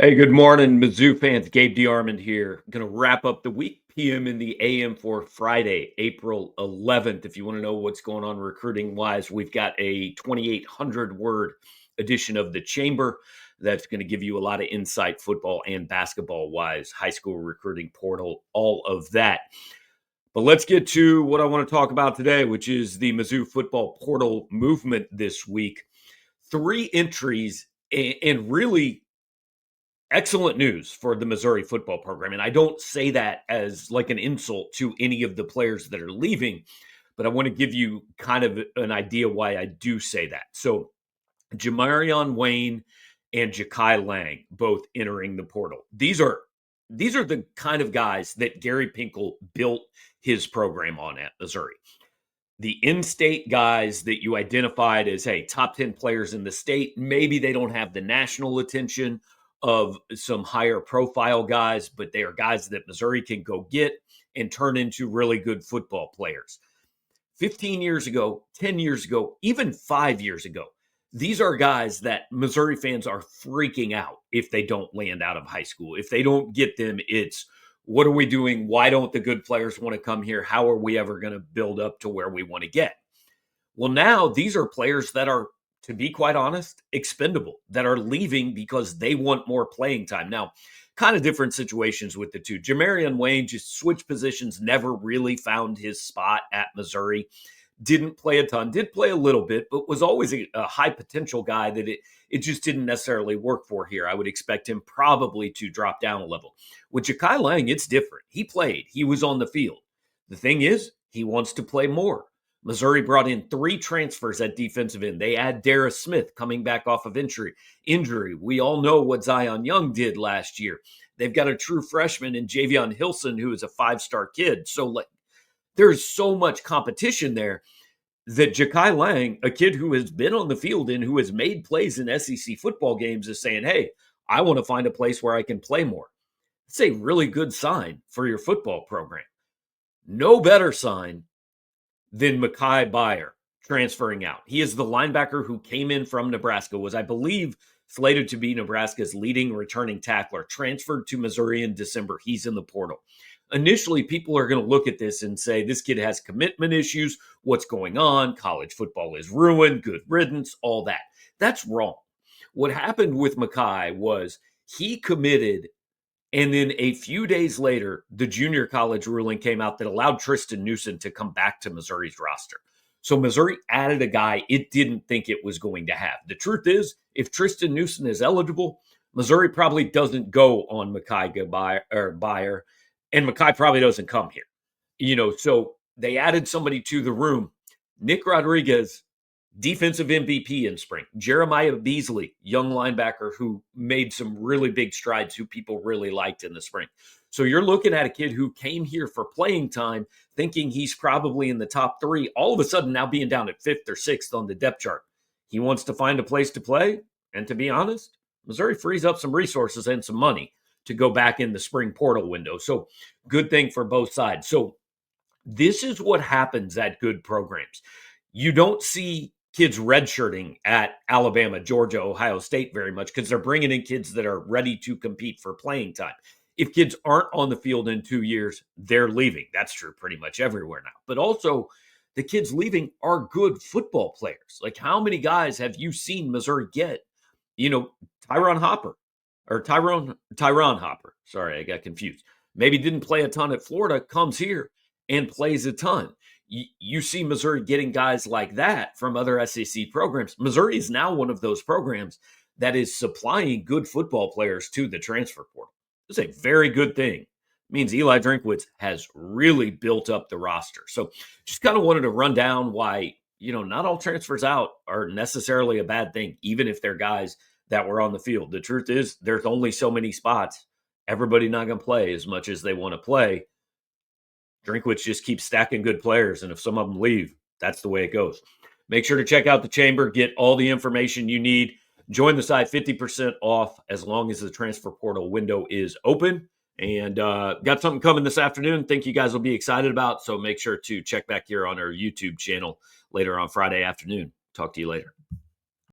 Hey, good morning, Mizzou fans. Gabe DeArmond here. Going to wrap up the week, PM in the AM for Friday, April 11th. If you want to know what's going on recruiting wise, we've got a 2,800 word edition of the Chamber that's going to give you a lot of insight, football and basketball wise, high school recruiting portal, all of that. But let's get to what I want to talk about today, which is the Mizzou football portal movement this week. Three entries and really excellent news for the Missouri football program. And I don't say that as like an insult to any of the players that are leaving, but I want to give you kind of an idea why I do say that. So Jamarion Wayne and Ja'Kai Lang both entering the portal. These are the kind of guys that Gary Pinkel built his program on at Missouri. The in-state guys that you identified as, hey, top 10 players in the state, maybe they don't have the national attention of some higher profile guys, but they are guys that Missouri can go get and turn into really good football players. 15 years ago, 10 years ago, even 5 years ago, these are guys that Missouri fans are freaking out if they don't land out of high school. If they don't get them, it's what are we doing? Why don't the good players want to come here? How are we ever going to build up to where we want to get? Well, now these are players that are, to be quite honest, expendable, that are leaving because they want more playing time. Now, kind of different situations with the two. Jamarion Wayne just switched positions, never really found his spot at Missouri. Didn't play a ton, did play a little bit, but was always a high potential guy that it just didn't necessarily work for here. I would expect him probably to drop down a level. With Ja'Kai Lang, it's different. He played. He was on the field. The thing is, he wants to play more. Missouri brought in 3 transfers at defensive end. They add Dara Smith coming back off of injury. We all know what Zion Young did last year. They've got a true freshman in Javion Hilson, who is a 5-star kid. So there's so much competition there that Ja'Kai Lang, a kid who has been on the field and who has made plays in SEC football games, is saying, hey, I want to find a place where I can play more. It's a really good sign for your football program. No better sign than Mekhi Byer transferring out. He is the linebacker who came in from Nebraska, was, I believe, slated to be Nebraska's leading returning tackler, transferred to Missouri in December. He's in the portal. Initially, people are going to look at this and say, this kid has commitment issues. What's going on? College football is ruined. Good riddance, all that. That's wrong. What happened with Mekhi was he committed, and then a few days later, the junior college ruling came out that allowed Tristan Newsom to come back to Missouri's roster. So Missouri added a guy it didn't think it was going to have. The truth is, if Tristan Newsom is eligible, Missouri probably doesn't go on Mekhi Byer, and Mekhi probably doesn't come here. So they added somebody to the room. Nick Rodriguez, defensive MVP in spring. Jeremiah Beasley, young linebacker who made some really big strides, who people really liked in the spring. So you're looking at a kid who came here for playing time, thinking he's probably in the top 3, all of a sudden now being down at 5th or 6th on the depth chart. He wants to find a place to play. And to be honest, Missouri frees up some resources and some money to go back in the spring portal window. So good thing for both sides. So this is what happens at good programs. You don't see kids redshirting at Alabama, Georgia, Ohio State very much because they're bringing in kids that are ready to compete for playing time. If kids aren't on the field in 2 years, they're leaving. That's true pretty much everywhere now. But also, the kids leaving are good football players. Like, how many guys have you seen Missouri get? Tyron Hopper. Sorry, I got confused. Maybe didn't play a ton at Florida, comes here and plays a ton. You see Missouri getting guys like that from other SEC programs. Missouri is now one of those programs that is supplying good football players to the transfer portal. It's a very good thing. It means Eli Drinkwitz has really built up the roster. So just kind of wanted to run down why, not all transfers out are necessarily a bad thing, even if they're guys that were on the field. The truth is there's only so many spots. Everybody not going to play as much as they want to play. Drinkwitz just keeps stacking good players, and if some of them leave, that's the way it goes. Make sure to check out the Chamber, get all the information you need. Join the site, 50% off as long as the transfer portal window is open. And got something coming this afternoon. Think you guys will be excited about, so make sure to check back here on our YouTube channel later on Friday afternoon. Talk to you later.